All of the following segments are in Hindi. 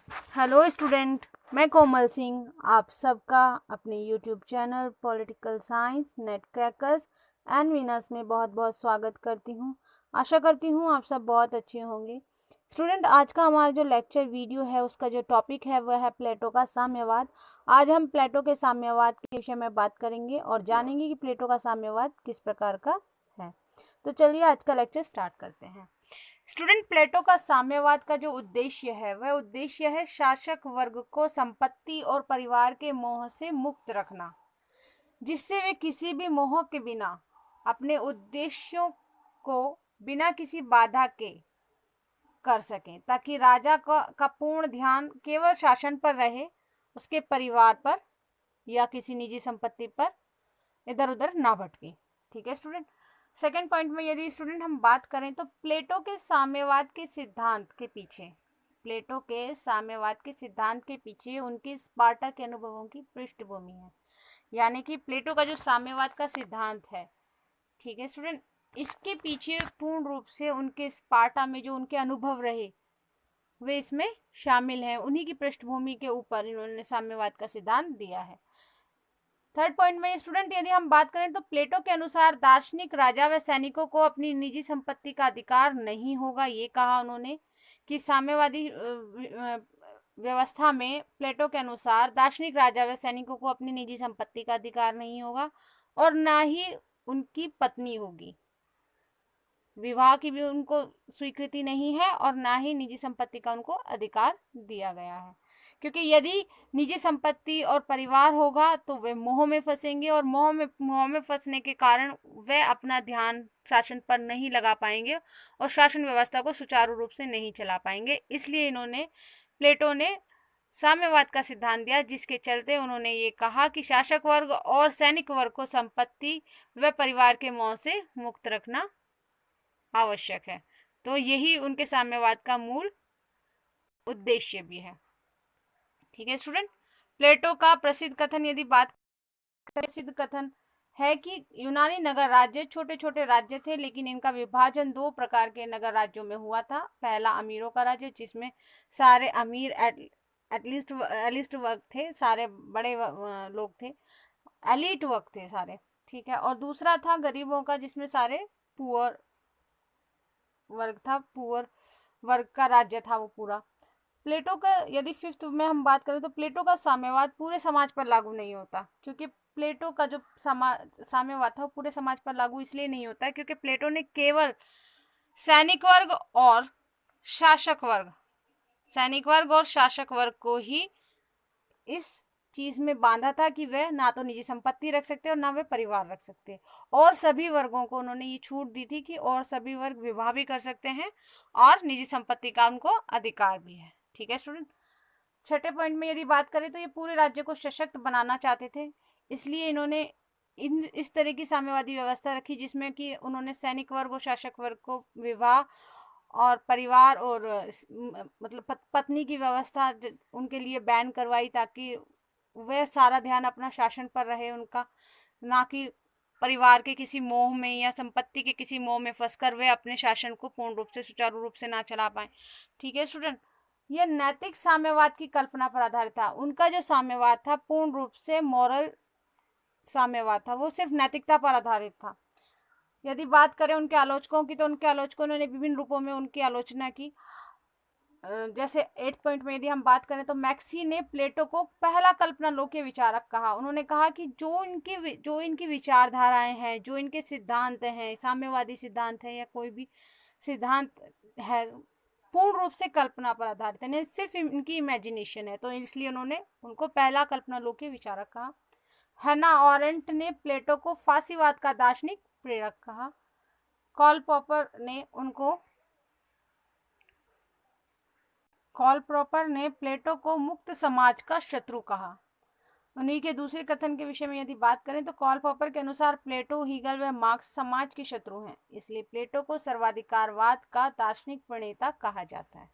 हेलो स्टूडेंट, मैं कोमल सिंह आप सबका अपने YouTube channel political science net crackers and winners में बहुत बहुत स्वागत करती हूँ। आशा करती हूँ आप सब बहुत अच्छे होंगे। स्टूडेंट, आज का हमारा जो लेक्चर वीडियो है उसका जो टॉपिक है वह है प्लेटो का साम्यवाद। आज हम प्लेटो के साम्यवाद के विषय में बात करेंगे और जानेंगे कि प्लेटो का साम्यवाद किस प्रकार का है। तो चलिए आज का लेक्चर स्टार्ट करते हैं। स्टूडेंट, प्लेटो का साम्यवाद का जो उद्देश्य है वह उद्देश्य है शासक वर्ग को संपत्ति और परिवार के मोह से मुक्त रखना, जिससे वे किसी भी मोह के बिना अपने उद्देश्यों को बिना किसी बाधा के कर सकें, ताकि राजा का पूर्ण ध्यान केवल शासन पर रहे, उसके परिवार पर या किसी निजी संपत्ति पर इधर उधर ना भटके। ठीक है स्टूडेंट। सेकेंड पॉइंट में यदि स्टूडेंट हम बात करें तो प्लेटो के साम्यवाद के सिद्धांत के पीछे उनके स्पार्टा के अनुभवों की पृष्ठभूमि है। यानी कि प्लेटो का जो साम्यवाद का सिद्धांत है, ठीक है स्टूडेंट, इसके पीछे पूर्ण रूप से उनके स्पार्टा में जो उनके अनुभव रहे वे इसमें शामिल हैं। उन्हीं की पृष्ठभूमि के ऊपर इन्होंने साम्यवाद का सिद्धांत दिया है। थर्ड पॉइंट में स्टूडेंट यदि हम बात करें तो प्लेटो के अनुसार दार्शनिक राजा व सैनिकों को अपनी निजी संपत्ति का अधिकार नहीं होगा। ये कहा उन्होंने कि साम्यवादी व्यवस्था में प्लेटो के अनुसार दार्शनिक राजा व सैनिकों को अपनी निजी संपत्ति का अधिकार नहीं होगा और ना ही उनकी पत्नी होगी। विवाह की भी उनको स्वीकृति नहीं है और ना ही निजी संपत्ति का उनको अधिकार दिया गया है, क्योंकि यदि निजी संपत्ति और परिवार होगा तो वे मोह में फंसेंगे और मोह में फंसने के कारण वे अपना ध्यान शासन पर नहीं लगा पाएंगे और शासन व्यवस्था को सुचारू रूप से नहीं चला पाएंगे। इसलिए प्लेटो ने साम्यवाद का सिद्धांत दिया, जिसके चलते उन्होंने ये कहा कि शासक वर्ग और सैनिक वर्ग को संपत्ति व परिवार के मोह से मुक्त रखना आवश्यक है। तो यही उनके साम्यवाद का मूल उद्देश्य भी है। ठीक है स्टूडेंट। प्लेटो का प्रसिद्ध कथन यदि बात करें, प्रसिद्ध कथन है कि यूनानी नगर राज्य छोटे छोटे राज्य थे, लेकिन इनका विभाजन दो प्रकार के नगर राज्यों में हुआ था। पहला अमीरों का राज्य, जिसमें सारे अमीर एटलीस्ट वर्ग थे, सारे बड़े लोग थे, एलिट वर्ग थे सारे। ठीक है। और दूसरा था गरीबों का, जिसमें सारे पुअर वर्ग था, पुअर वर्ग का राज्य था वो पूरा। प्लेटो का यदि फिफ्थ में हम बात करें तो प्लेटो का साम्यवाद पूरे समाज पर लागू नहीं होता, क्योंकि प्लेटो का जो साम्यवाद था वो पूरे समाज पर लागू इसलिए नहीं होता है क्योंकि प्लेटो ने केवल सैनिक वर्ग और शासक वर्ग को ही इस चीज में बांधा था कि वह ना तो निजी संपत्ति रख सकते और ना वे परिवार रख सकते, और सभी वर्गों को उन्होंने ये छूट दी थी कि और सभी वर्ग विवाह भी कर सकते हैं और निजी संपत्ति का उनको अधिकार भी है। ठीक है स्टूडेंट। छठे पॉइंट में यदि बात करें तो ये पूरे राज्य को सशक्त बनाना चाहते थे, इसलिए इन्होंने इस तरह की साम्यवादी व्यवस्था रखी, जिसमें कि उन्होंने सैनिक वर्ग और शासक वर्ग को विवाह और परिवार और मतलब पत्नी की व्यवस्था उनके लिए बैन करवाई, ताकि वह सारा ध्यान अपना शासन पर रहे उनका, ना कि परिवार के किसी मोह में या संपत्ति के किसी मोह में फंसकर वे अपने शासन को पूर्ण रूप से सुचारू रूप से ना चला पाए। ठीक है स्टूडेंट। यह नैतिक साम्यवाद की कल्पना पर आधारित था। उनका जो साम्यवाद था पूर्ण रूप से मॉरल साम्यवाद था, वो सिर्फ नैतिकता पर आधारित था। यदि बात करें उनके आलोचकों की तो उनके आलोचकों ने विभिन्न रूपों में उनकी आलोचना की। जैसे 8 पॉइंट में यदि हम बात करें तो मैक्सी ने प्लेटो को पहला कल्पना लोक विचारक कहा। उन्होंने कहा कि जो इनकी विचारधाराएं हैं, जो इनके सिद्धांत हैं, साम्यवादी सिद्धांत है या कोई भी सिद्धांत है, पूर्ण रूप से कल्पना पर आधारित है, सिर्फ इनकी इमेजिनेशन है, तो इसलिए उन्होंने उनको पहला कल्पना लोक विचारक कहा। हैना ऑरेंट ने प्लेटो को फांसीवाद का दार्शनिक प्रेरक कहा। कॉल प्रॉपर ने प्लेटो को मुक्त समाज का शत्रु कहा। उन्हीं के दूसरे कथन के विषय में यदि बात करें तो कॉल पॉपर के अनुसार प्लेटो, हीगल व मार्क्स समाज के शत्रु हैं, इसलिए प्लेटो को सर्वाधिकारवाद का दार्शनिक प्रणेता कहा जाता है।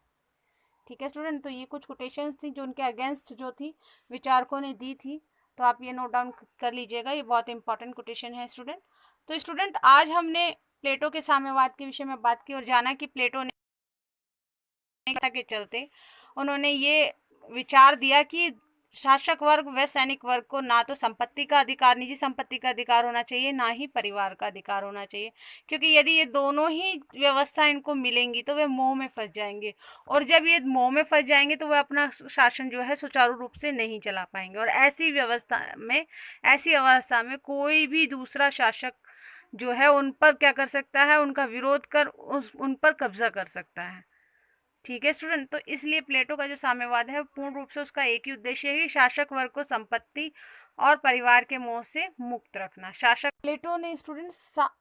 ठीक है स्टूडेंट। तो ये कुछ कोटेशंस थी जो उनके अगेंस्ट जो थी विचारकों ने दी थी, तो आप ये नोट डाउन कर लीजिएगा, ये बहुत इंपॉर्टेंट कोटेशन है स्टूडेंट। तो स्टूडेंट, आज हमने प्लेटो के साम्यवाद के विषय में बात की और जाना कि प्लेटो ने के चलते उन्होंने ये विचार दिया कि शासक वर्ग व सैनिक वर्ग को ना तो संपत्ति का अधिकार, निजी संपत्ति का अधिकार होना चाहिए, ना ही परिवार का अधिकार होना चाहिए, क्योंकि यदि ये दोनों ही व्यवस्था इनको मिलेंगी तो वे मोह में फंस जाएंगे, और जब ये मोह में फंस जाएंगे तो वे अपना शासन जो है सुचारू रूप से नहीं चला पाएंगे, और ऐसी अवस्था में कोई भी दूसरा शासक जो है उन पर क्या कर सकता है, उनका विरोध कर उन पर कब्जा कर सकता है। ठीक है स्टूडेंट, तो इसलिए प्लेटो का जो साम्यवाद है पूर्ण रूप से उसका एक ही उद्देश्य है कि शासक वर्ग को संपत्ति और परिवार के मोह से मुक्त रखना। प्लेटो ने स्टूडेंट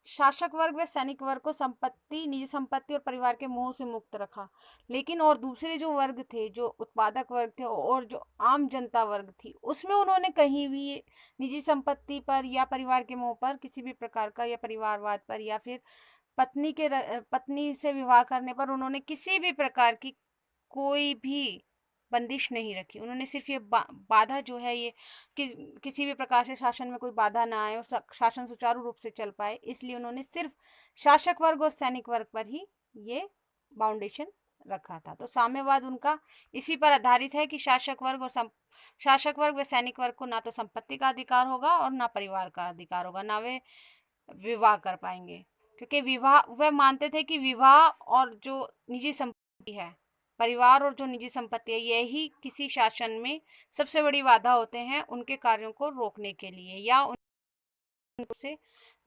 शासक वर्ग व सैनिक वर्ग को संपत्ति, निजी संपत्ति और परिवार के मोह से मुक्त रखा, लेकिन और दूसरे जो वर्ग थे, जो उत्पादक वर्ग थे और जो आम जनता वर्ग थी, उसमें उन्होंने कहीं भी निजी संपत्ति पर या परिवार के मोह पर किसी भी प्रकार का, या परिवारवाद पर, या फिर पत्नी से विवाह करने पर उन्होंने किसी भी प्रकार की कोई भी बंदिश नहीं रखी। उन्होंने सिर्फ ये बाधा जो है ये कि किसी भी प्रकार से शासन में कोई बाधा ना आए और शासन सुचारू रूप से चल पाए, इसलिए उन्होंने सिर्फ शासक वर्ग और सैनिक वर्ग पर ही ये बाउंडेशन रखा था। तो साम्यवाद उनका इसी पर आधारित है कि शासक वर्ग व सैनिक वर्ग को ना तो संपत्ति का अधिकार होगा और ना परिवार का अधिकार होगा, ना वे विवाह कर पाएंगे, क्योंकि विवाह, वह मानते थे कि विवाह और जो निजी संपत्ति है, परिवार और जो निजी संपत्ति है, यही किसी शासन में सबसे बड़ी बाधा होते हैं उनके कार्यों को रोकने के लिए, या उनसे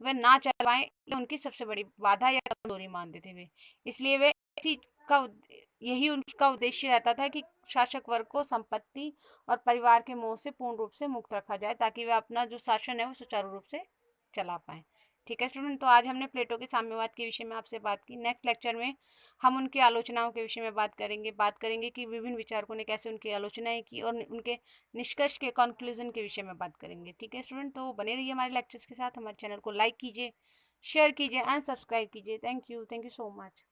वह ना चल पाए, उनकी सबसे बड़ी बाधा या कमजोरी मानते थे वे। इसलिए वे इसी का यही उनका उद्देश्य रहता था कि शासक वर्ग को संपत्ति और परिवार के मोह से पूर्ण रूप से मुक्त रखा जाए, ताकि वे अपना जो शासन है वो सुचारू रूप से चला पाए। ठीक है स्टूडेंट, तो आज हमने प्लेटो के साम्यवाद के विषय में आपसे बात की। नेक्स्ट लेक्चर में हम उनकी आलोचनाओं के विषय में बात करेंगे कि विभिन्न विचारकों ने कैसे उनकी आलोचनाएं की, और उनके निष्कर्ष के कंक्लूजन के विषय में बात करेंगे। ठीक है स्टूडेंट, तो बने रहिए हमारे लेक्चर्स के साथ। हमारे चैनल को लाइक कीजिए, शेयर कीजिए एंड सब्सक्राइब कीजिए। Thank you so much.